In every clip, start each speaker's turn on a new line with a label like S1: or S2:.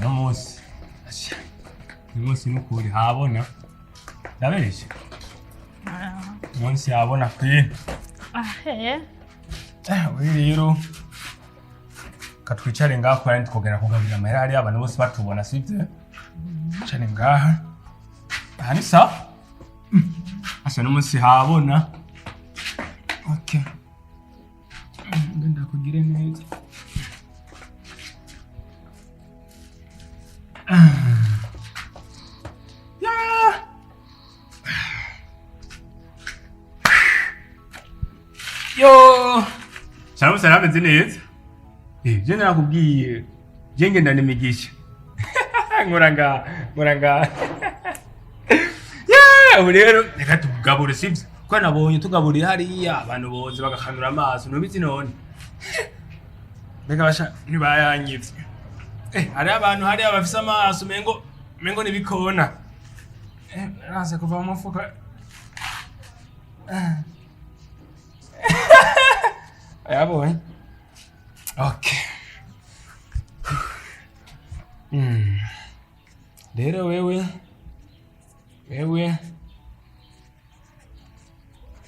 S1: no munsi. Munsi n'ukuri habona. Ndabereshe. Munsi habona kwi. We rero katwicare ngaho kandi twogera kugabira amahera ari abantu bose batubona sivye. Cyane ngaha. Aha ni sawa. Asa n'umunsi habona. Okay. Ngenda kugire neza. Yo! Salamu salamu zineza. Je nakubwiye je ngenda nimigisha. Ngoranga. Yeah, rero reka tugabure sivyo. Ko nabonye tugaburiye hariya abantu boze bagakanura amaso nubizi none. Mbega basha ntibayanyivye. Hari abantu hariya bafise amaso mengo nibikona. Nase kuva mu mufuka. Ayabonye. Okay. Rero wewe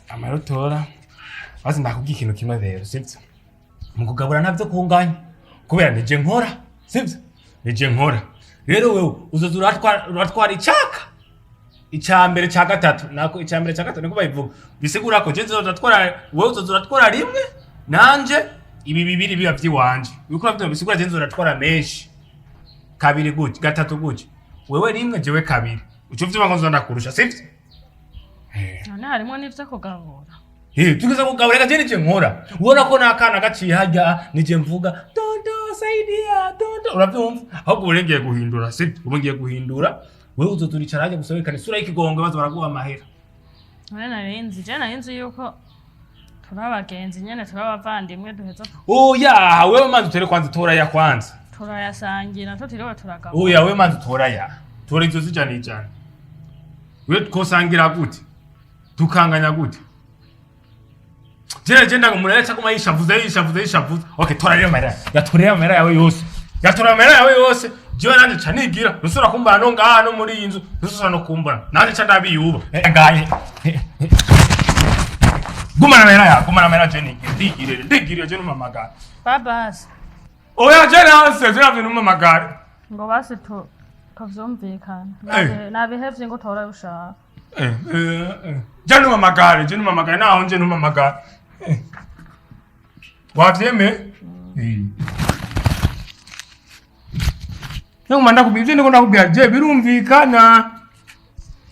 S1: amarutora bazi ndakubwiye ikintu kimwe rero sivyo mu kugabura navyo kunganya kubera nije nkora sivyo nije nkora rero wewe uzoza uratwara icambere ca gatatu nako icambere ca gatatu niko bayivuga bisigura ko je nzotwara wewe uzoza uratwara rimwe nanje ibi bibiri biba vyiwanje bikora byo bisigura je nzoratwara menshi kabiri gutya gatatu gutya wewe rimwe jewe kabiri uco vyuma ngo nzondakurusha sivyo
S2: none harimo n'ivyo kugabura
S1: tugeza kugabura reka je nije nkora ubona ko nakana gaciye hajya nije mvuga dondo saidia dondo uravyumva ahubwo urengeye guhindura sivyo ubungiye guhindura wewe uzoturicara haje gusobekana isura y'ikigongwe bazo baraguha amahera
S2: none narinzi yuko turabagenzi nyene turabavandimwe duheza
S1: oya wewe manzi utere kwanza tora ya kwanza
S2: turayasangira tutiriwe turagabura
S1: oya wewe manzi tora ya tora izo zijana ijana wewe twosangira gute tukanganya gute jenda ngo murere cyangwa yishavuze okay tora rero amahera yatorera amahera yawe yose jiwe nanje canigira rusura kumbana no ngaha no muri inzu rusura no kumbana nanje ca ndabiyuba ngaye gumana amahera je ndigire je numamagara
S2: babasi
S1: oya je nanse je navyo numamagara
S2: ngo basi tuvyumvikana nabihevye ngo tora ushaka
S1: je numamagara naho nje numamagara wavyeme Manda kubivye ndiko ndakubwira je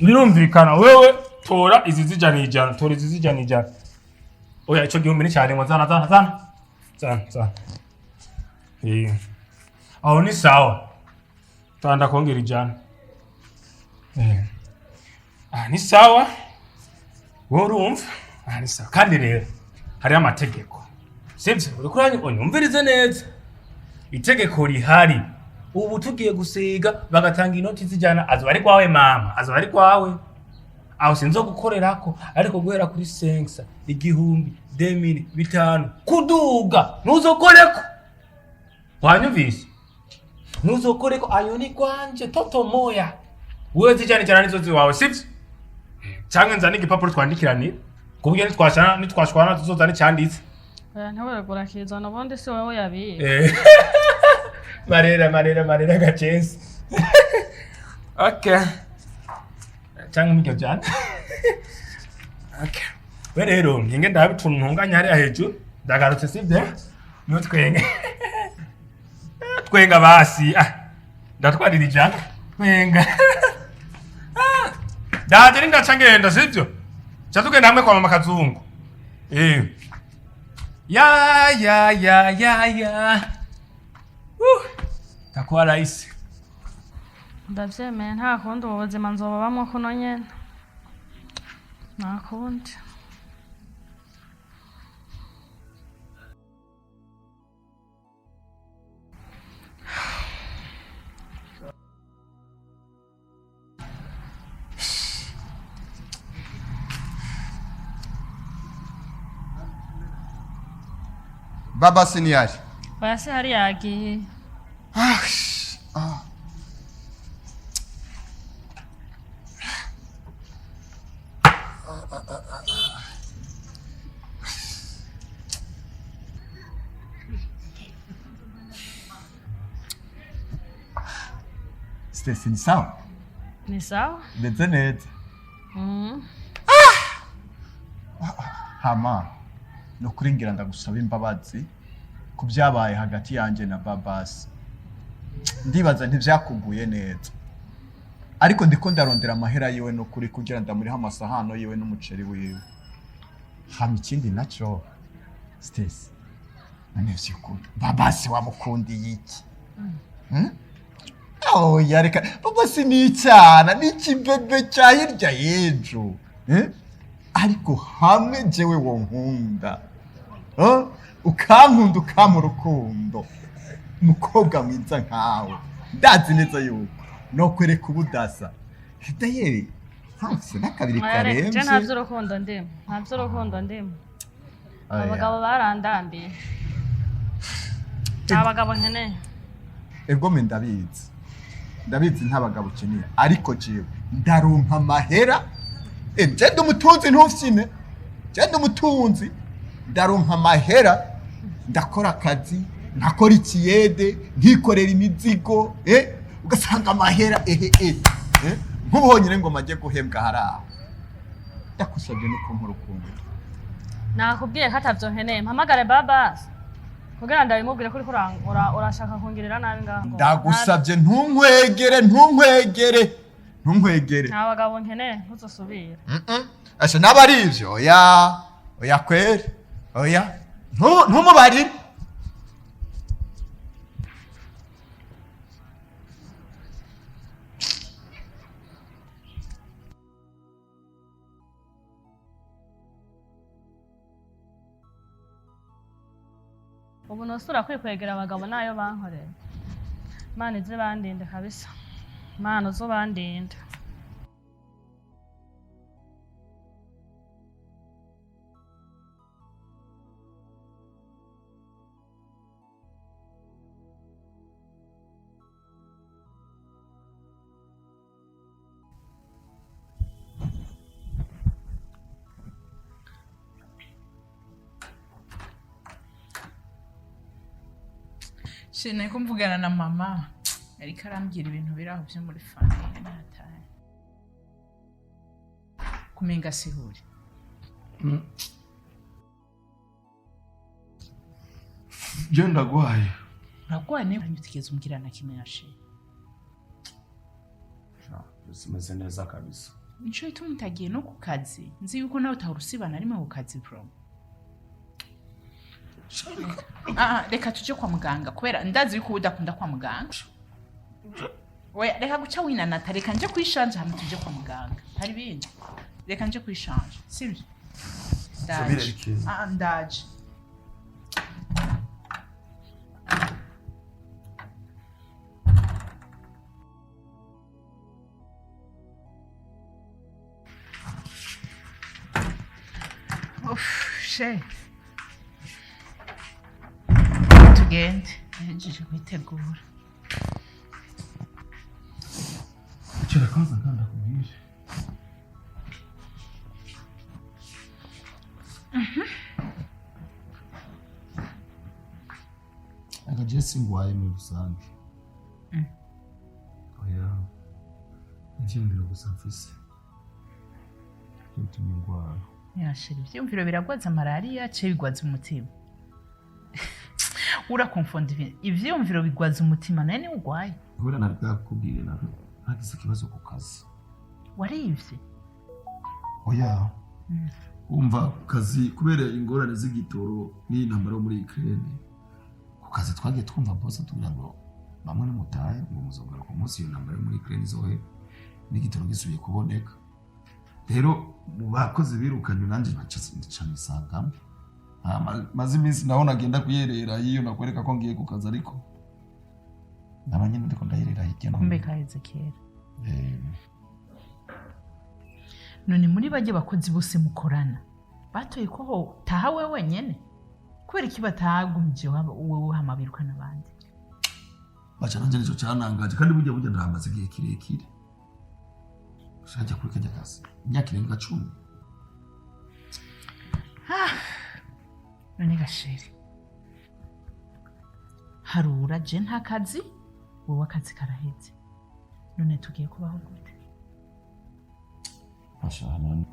S1: birumvikana wewe tora izi zijana ijana oya ico gihumbi ni cyane ngo zana aho ni sawa tanda kongera ijana ni sawa wowe urumva ni sawa kandi rero hari amategeko sivyo urikuranye onyumvirize neza itegeko rihari ubu tugiye gusiga bagatanga inoti zijana azo bari kwawe mama azo bari kwawe aho sinzo gukorerako ariko guhera kuri sensa igihumbi 2005 kuduga nuzokoreko wanyumvise nuzokoreko ayo ni kwanje toto moya wewe zijana cyane nizo ziwawe sivyo cyangwa nzana igipapuro twandikiranira kuburyo nitwashwana tuzozana cyanditse
S2: ntabwo gurakiza nabondi se wowe yabiye
S1: marera gachensi okay cyangwa mikyo cyane okay we rero nginge ndabituntu ntunganya hari hejuru ndagarutse sivyo no twenga basi ndatwarira ijana twenga ndaje ndacangenda sivyo cyatugenda hamwe kwa mama Kazungu ya takuwa rahisi
S2: ndavyemeye nta kundi ubuzima nzobabamwo kuno nyene nta kundi
S3: Babasi ni yaje?
S2: Oya se hari yagiye.
S3: Steci ni sawa?
S2: Ni sawa?
S3: Ndetse neza. Hama no kuringira ndagusaba imbabazi ku byabaye hagati yanje na Babasi. Ndibaza ntivyakuguye neza. Ariko ndiko ndarondera amahera yiwe no kuri kugira ndamuriha amasahano yiwe n'umuceri wiwe. Hama ikindi naco Steci. Nanevye ko Babasi wamukundiye iki? Oh yareka Babasi ni cyana ni kibebe cya hirya yejo. Ariko hamwe jewe wo nkunda. Ukankunda ukamurukundo. Mukobwa mwiza nkawe. Ndazi neza yuko no kwereka ubudasa. Dayeri hanse nakabiri karembe.
S2: Je ntavyo urukundo ndimo. Ntavyo urukundo ndimo. Abagabo barandambiye. Abagabo nkeneye.
S3: Ego me ndabizi. Ndabizi ntabagabo ukeneye ariko jewe ndaronka amahera. Je ndumutunzi ntufyine. Je ndumutunzi. Ndaronka amahera. Ndakora akazi, nakora ikiyede, nkikorera imizigo, ugasanga amahera nk'ubonyine ngo maje guhembwa haraho. Ndakusabye no kumpurukundo.
S2: Nakubwiye ko atavyo nkeneye mpamagare Babasi. Kugira ndabimubwire kuri urashaka kongirira nabi ngaho.
S3: Ndagusabye ntunkwegere.
S2: Abagabo nkeneye ntuzosubira.
S3: Asha nabari ivyo oya kweri. Oya. Ntumubarire.
S2: Ubu nosura kwikwegera abagabo nayo bankoreye. Mana ize bandinde kabisa. Mana zo bandinde.
S4: Shene ko mvugana na mama ariko arambwira ibintu biraho byo muri famille nataye kumenga sihuri
S3: Je ndagwaye.
S4: uragwaye niba utigeze umbwira na kimwe yashe
S1: Simeze neza kabisa.
S4: nico ituma utagiye no ku kazi nzi yuko nawe utahurusibana arimo ku kazi bro. Reka tuje kwa muganga kubera ndazi yuko udakunda kwa muganga. Oya reka guca winanata reka nje kwishanje hamwe tuje kwa muganga. Hari bindi. Reka nje kwishanje. Sibyo? Ndaje. Ndaje. Chef. Tugende nje kwitegura.
S1: Chera kwanza nganda kubwire. Akaje singwaye mu rusange. Oya. Ivyumviro gusa mfise. Bituma ngwara.
S4: Yashira ivyumviro biragwaza malaria ce bigwaza umutima. Urakonfonda ibintu. Ivyumviro bigwaza umutima nani ugwaye.
S1: Hora nabwakubwire nako. Hagize ikibazo ku kazi.
S4: Warivye?
S1: Oya. Umva kazi kubera ingorane z'igitoro n'intambara muri Ukraine. Ku kazi twagiye twumva boss tugira ngo bamwe n'umutaye ngo muzogara ku munsi iyo ntambara muri Ukraine izohe n'igitoro gisubiye kuboneka. Rero mu bakozi birukanye nanje nacane isangamo. Maze iminsi naho nagenda kuyerera iyo nakwereka ko ngiye ku kazi ariko nabanye ndiko ndayerera hirya no
S4: kumbe kaheze kera. None muri baje bakozi bose mukorana batoye ko ho taha wewe nyene kubera iki batagumije wowe hamabirukana abandi.
S1: Bacha nanje nico cyanangaje kandi burya ndahamaze igihe kirekire. Ushajya kuri kajya kazi imyaka irenga 10.
S4: None gasheri harura je nta kazi wowe akazi karaheze none tugiye kubaho gute?
S5: Ashana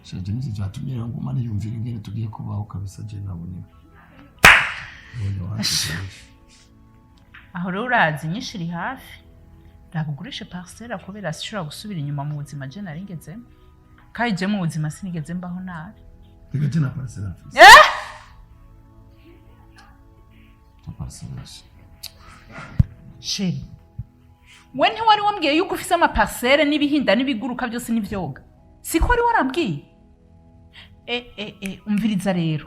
S5: shaje nizi byatumye ngo umane yumvira ingene tugiye kubaho kabisa je nabone
S4: aho rero urazi nyinshi iri hafi ndakugurisha parcelle kubera sishobora gusubira inyuma mu buzima je naringezemo kandi je mu buzima sinigeze mbaho nabi
S5: reka je na parcelle afise ta parcelle
S4: sheri we ntiwari wambwiye yuko ufise amaparcelle n'ibihinda n'ibiguruka byose n'ivyoga siko wari warambwiye umviriza rero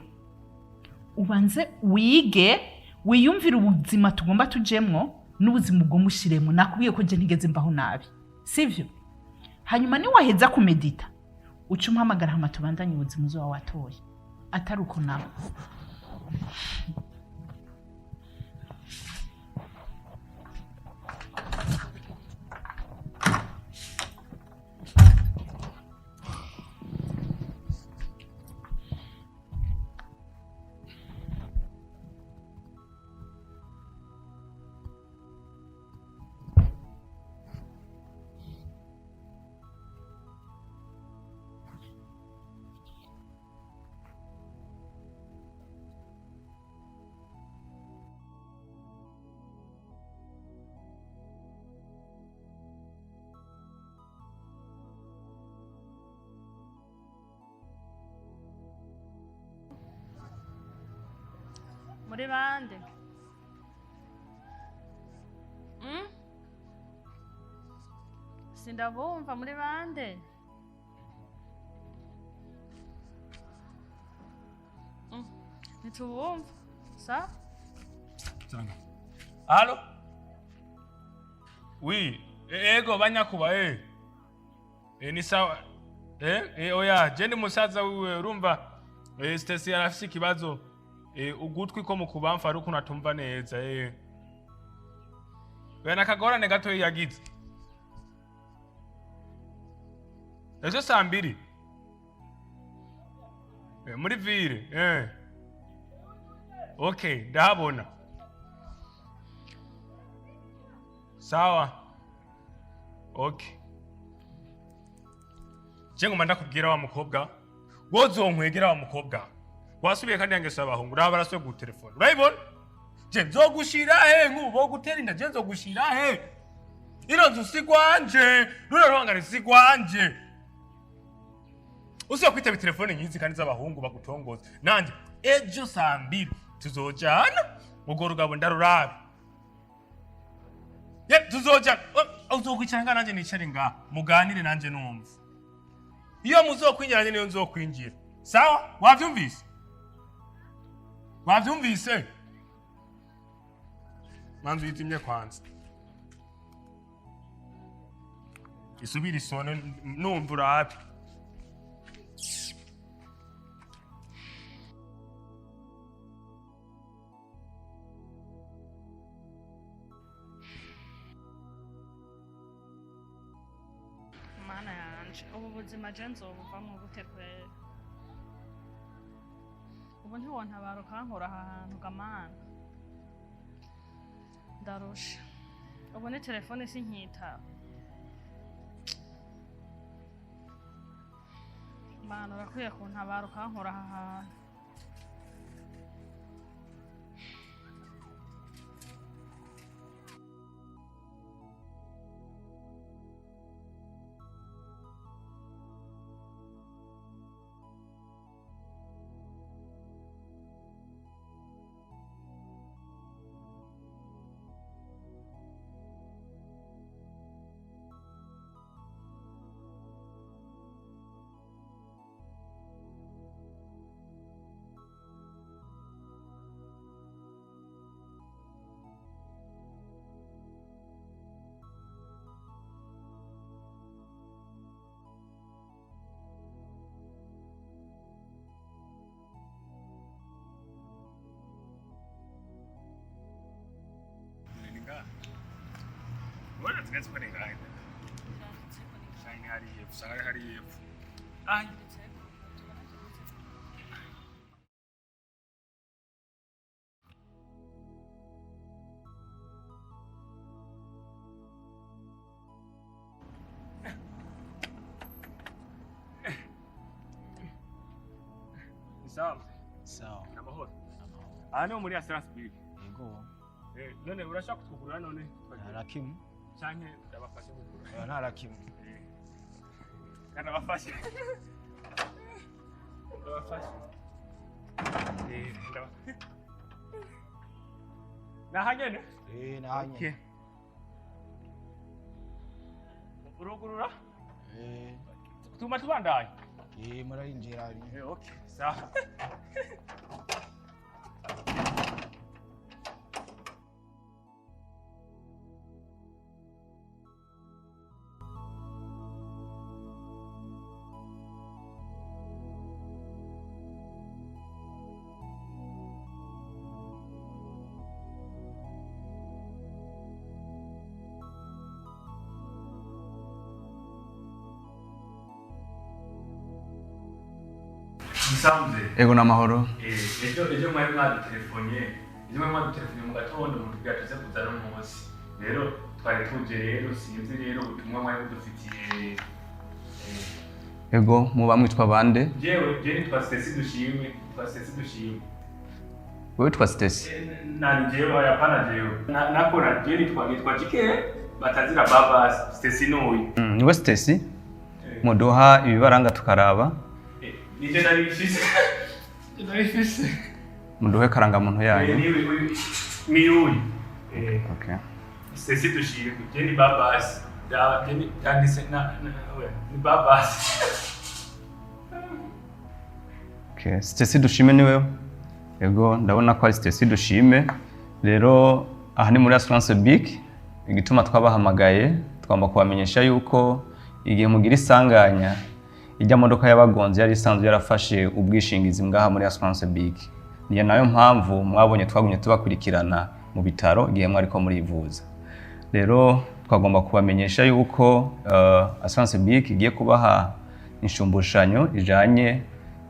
S4: ubanze wige wiyumvira ubuzima tugomba tujemwo n'ubuzima ugomba ushiremo nakubwiye ko je ntigeze mbaho nabi sivyo hanyuma ni waheza kumedita uca umuhamagara hama tubandanye ubuzima uzoba watoye atari uko nawe
S2: muri bande sindabumva muri bande nitubumva sa
S1: Tanga. Allo? Oui, ego banyakuba ni sawa. Oya, je ndi musaza wiwe urumva STECY arafise ikibazo ugutwi ko mu kubamfa ari ukuntu atumva neza Bena kagorane gato yagize. Ejo saa 2. Muri ville, Okay, ndahabona. Sawa. Okay. Jengo manda kubwira wa mukobwa. Wozonkwegera wa mukobwa. Wasubiye kandi yange sabahungu urabaraso ku telefone. Urayibona? Je nzogushira nkubo guterinda je nzogushira Iro nzu sigwanje, rurarongana sigwanje. Usiyo kwitaba telefone nyizi kandi z'abahungu bagutongoza. Nanje ejo saa 2 tuzojana mugo rugabo ndarurabe. Tuzoja uzokwicara nanje nicare nga muganire nanje numva. Iyo muzokwinjira nanje niyo nzokwinjira. Sawa? Wavyumvise? Wavyumvise? Manzu yitimye kwanza. Isubira isone numva urabe.
S2: mana yanje ubu buzima je nzobuvamwo gute kwera ubu ntiwontabara ukankura aha hantu gamana ndarusha ubu ni telefone sinkitaba mana urakwiye kuntabara ukankura aha hantu
S1: What is next putting right? Shiny hari yep, sorry hari yep. Ay. Sawa.
S6: Sawa.
S1: Namahoro. Aha niho muri Assurance Bill.
S6: Yego.
S1: None urashaka kutugurira none?
S6: Narakimu.
S1: Canke ndabafashe kugura.
S6: Oya narakimu.
S1: Ndabafashe. Ndabafashe. Nahanyene?
S6: Nahanyene.
S1: Okay. Urugurura? Tuma tubandanye.
S6: Murarinjira.
S1: Okay. Sawa. Musanze.
S3: Ego n'amahoro.
S1: Ejo mwari mwadutelefone mu gatondo mutubwira tuze kuza no munsi. Rero twari tuje rero sinzi rero ubutumwa mwari budufitiye.
S3: Ego muba mwitwa bande?
S1: Jewe nitwa Steci dushimwe.
S3: Wewe witwa Steci?
S1: Nani jewe yapana jewe. Nakora je nitwa Jike batazira Babasi Steci n'uyu.
S3: Niwe Steci? Muduha ibibaranga tukaraba.
S1: Nije narifise.
S3: Muduhe karangamuntu yanyu.
S1: Miyuyi.
S3: Okay.
S1: Steci dushimwe. Je ni Babasi. Ni Babasi.
S3: Okay, Steci dushime ni wewe? Ego ndabona ko ari Steci dushime. Rero aha ni muri Assurance Big. Igituma twabahamagaye twamba kubamenyesha yuko igihe mugira isanganya ijya modoka y'abagonzi yari isanzwe yarafashe ubwishingizi ngaha muri Assurance Big. Niyo nayo mpamvu mwabonye twagumye tubakurikirana mu bitaro igihe mwari ko murivuza. Rero twagomba kubamenyesha yuko Assurance Big igiye kubaha inshumbushanyo ijanye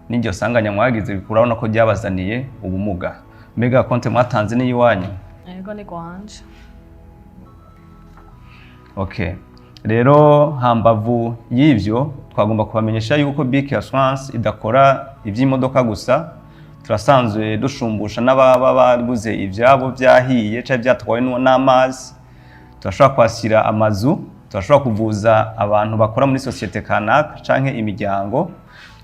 S3: n'iryo sanganya mwagize kurabona ko ryabazaniye ubumuga. Mbega konte mwatanze ni yiwanyu?
S2: Yego ni kwanje.
S3: Okay. Rero hambavu y'ivyo twagomba kubamenyesha yuko Big Assurance idakora ivy'imodoka gusa, turasanzwe dushumbusha n'ababa baguze ivyabo byahiye cyangwa byatwawe n'amazi. Turashobora kwasira amazu, turashobora kuvuza abantu bakora muri societe kanaka canke imiryango,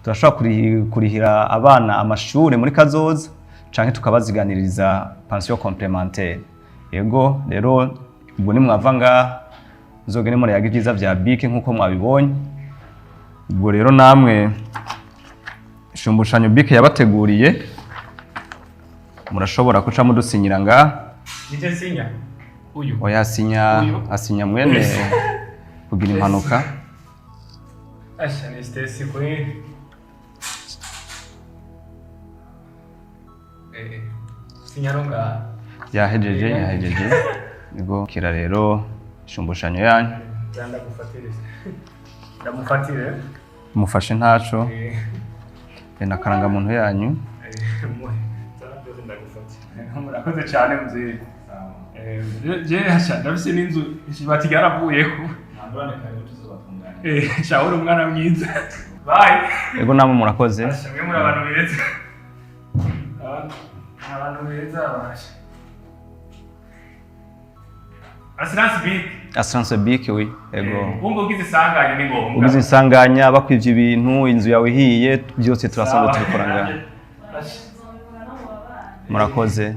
S3: turashobora kurihira abana amashure muri kazoza canke tukabaziganiriza pension complémentaire. Yego rero ubwo ni mwava nga nzogene muri yaga ibyiza vya Big nkuko mwabibonye. Ubwo rero namwe shumbushanyo Big yabateguriye murashobora kuca mudusinyira nga.
S1: Nije sinya. Uyu.
S3: Oya asinya mwene kugira impanuka.
S1: Asha ni Steci kwe. Sinyaronga.
S3: Yahejeje. Nigo kira rero shumbushanyo yanyu.
S1: Ndanda gufatiriza. Ndamufatire.
S3: Mufashe ntaco. Na karangamuntu yanyu.
S1: Murakoze cyane muzee. Je hasha ndabise n'inzu bati yaravuyeko. Nandone kare tuzobatunganya. Shawuru umwana mwiza. Bye.
S3: Ego namwe murakoze.
S1: Mwe muri abantu beza. Abantu beza basha.
S3: Assurance Big we. Ego.
S1: Umbo ugize isanganya ni ngombwa.
S3: Ugize isanganya bakwivye ibintu inzu yawe hiye byose turasanzwe tubikora ngaha. Murakoze.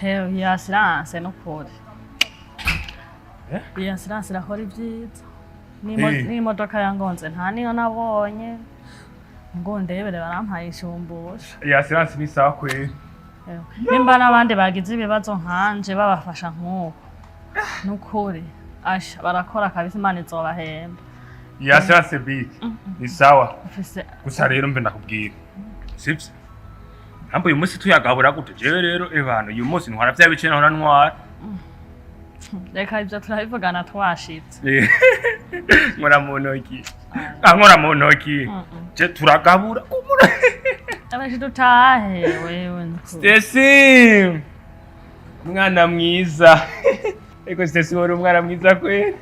S2: Hewe ya Assurance no kuri. Iya Assurance irakora ibyiza. N'imodoka yangonze nta niyo nabonye. Ngo ndebere barampaye ishumbusha.
S1: Iya Assurance ni sawa kwe.
S2: Nimba n'abandi bagize ibibazo nkanje babafasha nk'uko. Nukuri. Asha barakora kabisa Imana izobahemba.
S1: Iya Assurance Big ni sawa. Gusa rero mbe ndakubwira. Sibyo? Ambo uyu munsi tuyagabura gute? Jewe rero ebana uyu munsi ntwara vya bice naho ntwara.
S2: Reka ibyo turabivugana twashitse.
S1: Nkora mu ntoki. Nkora mu ntoki. Je turagabura kumura.
S2: abaje dutahe wewe nukuri.
S1: Steci mwana mwiza eko Steci wari umwana mwiza kweli.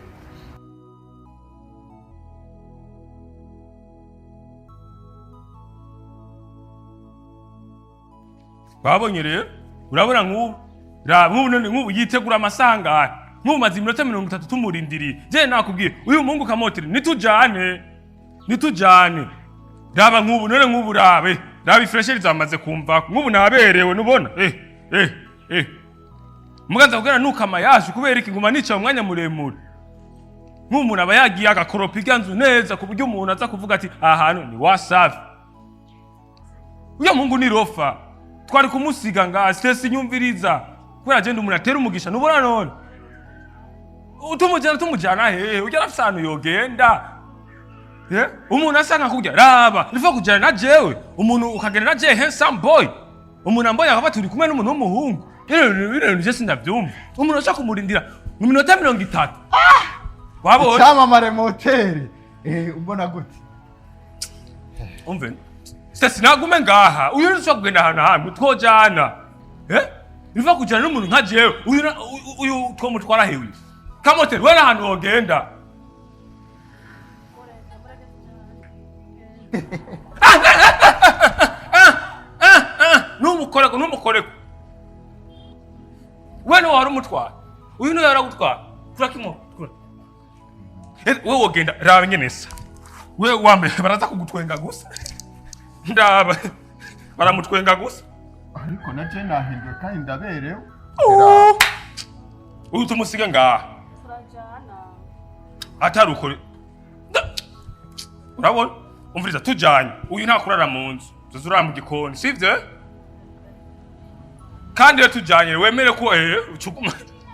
S1: Babonye rero urabona nk'ubu yitegura amasangane nk'ubu maze iminota 30 tumurindiriye je nakubwiye uyu mungu Kamoteri nitujane raba nk'ubu none nk'ubu raba ifresheri zamaze kumva nk'ubu naberewe nubona muganza kugera nukama yaje kubera iki nguma nica umwanya muremure nk'umuntu aba yagiye agakoropa iganzu neza ku buryo umuntu aza kuvuga ati ahantu ni wasafi uyo mungu ni rofa twari kumusiga nga Steci nyumviriza kubera je umuntu atera umugisha nubona none tumujana hehe ujya rafisano yogenda umuntu asanga kujya raba nifa kujana na jewe umuntu ukagenda na je handsome boy umuntu amboye akaba turi kumwe n'umuntu w'umuhungu rero je sindavyumva umuntu ashaka kumurindira mu minota 30 wabona
S3: cyamamare moteri umbona gute
S1: umve Steci nagume ngaha uyu nishobora kugenda ahantu hamwe twojana nifa kujana n'umuntu nka jewe uyu twomutwara hewe Kamoteri wena ahantu wogenda numukoreko wena wari umutwara uyu niwe yaragutwara turakimo wewe wogenda raba nyenesa wewe wambe baraza kugutwenga gusa ndaba baramutwenga gusa
S3: ariko naje nahinduye kandi ndaberewe
S1: uyu tumusiga ngaha atari ukuri urabona umviriza tujanye uyu ntakurara mu nzu tuzurara mu gikoni sivyo kandi iyo tujanye wemere ko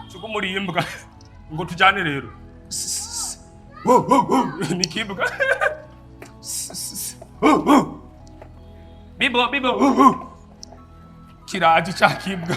S1: ucugumuri imbwa ngo tujane rero ni kimbwa bibo kiraje ca kimbwa